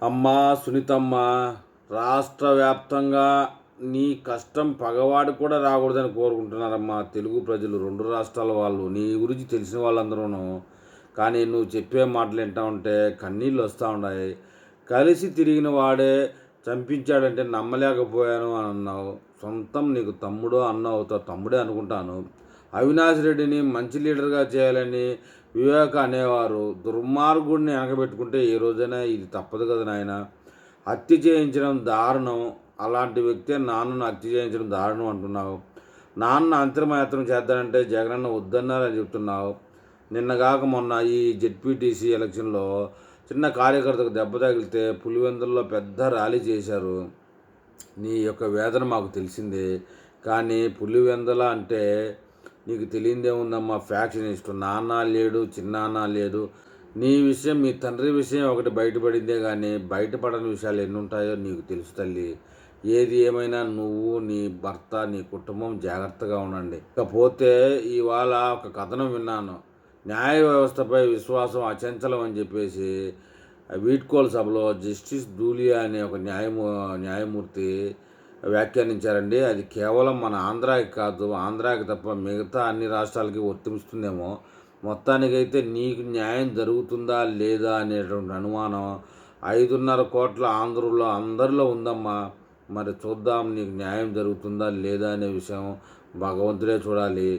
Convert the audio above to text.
అమ్మా సునీతమ్మ, రాష్ట్ర వ్యాప్తంగా నీ కష్టం పగవాడు కూడా రాకూడదని కోరుకుంటున్నారమ్మా తెలుగు ప్రజలు, రెండు రాష్ట్రాల వాళ్ళు, నీ గురించి తెలిసిన వాళ్ళందరూ. కానీ నువ్వు చెప్పే మాటలు వింటా ఉంటే కన్నీళ్ళు వస్తూ ఉన్నాయి. కలిసి తిరిగిన వాడే చంపించాడంటే నమ్మలేకపోయాను అని అన్నావు. సొంతం నీకు తమ్ముడో అన్న అవుతావు, తమ్ముడే అనుకుంటాను. అవినాష్ రెడ్డిని మంచి లీడర్గా చేయాలని వివేక అనేవారు. దుర్మార్గుడిని వెనకబెట్టుకుంటే ఏ రోజైనా ఇది తప్పదు కదా నాయన. హత్య చేయించడం దారుణం. అలాంటి వ్యక్తి నాన్నను హత్య చేయించడం దారుణం అంటున్నావు. నాన్న అంతిమయాత్ర చేద్దానంటే జగనన్న వద్దన్నారని చెప్తున్నావు. నిన్నగాక మొన్న ఈ జెడ్పీటీసీ ఎలక్షన్లో చిన్న కార్యకర్తకు దెబ్బ తగిలితే పులివెందుల్లో పెద్ద ర్యాలీ చేశారు. నీ యొక్క వేదన మాకు తెలిసిందే. కానీ పులివెందుల అంటే నీకు తెలియదేముందమ్మా, ఫ్యాక్షనిస్ట్. నాన్న లేడు, చిన్నాన్న లేడు. నీ విషయం, మీ తండ్రి విషయం ఒకటి బయటపడిందే కానీ బయటపడని విషయాలు ఎన్ని ఉంటాయో నీకు తెలుసు తల్లి. ఏది ఏమైనా నువ్వు, నీ భర్త, నీ కుటుంబం జాగ్రత్తగా ఉండండి. ఇకపోతే ఇవాళ ఒక కథనం విన్నాను. న్యాయ వ్యవస్థపై విశ్వాసం అచంచలం అని చెప్పేసి వీడ్కోలు సభలో జస్టిస్ ధూలియా అనే ఒక న్యాయమూర్తి వ్యాఖ్యానించారండి. అది కేవలం మన ఆంధ్రాకి కాదు, ఆంధ్రాకి తప్ప మిగతా అన్ని రాష్ట్రాలకి వర్తిస్తుందేమో. మొత్తానికైతే నీకు న్యాయం జరుగుతుందా లేదా అనేటువంటి అనుమానం 5.5 కోట్ల ఆంధ్రుల్లో అందరిలో ఉందమ్మా. మరి చూద్దాం నీకు న్యాయం జరుగుతుందా లేదా అనే విషయం భగవంతుడే చూడాలి.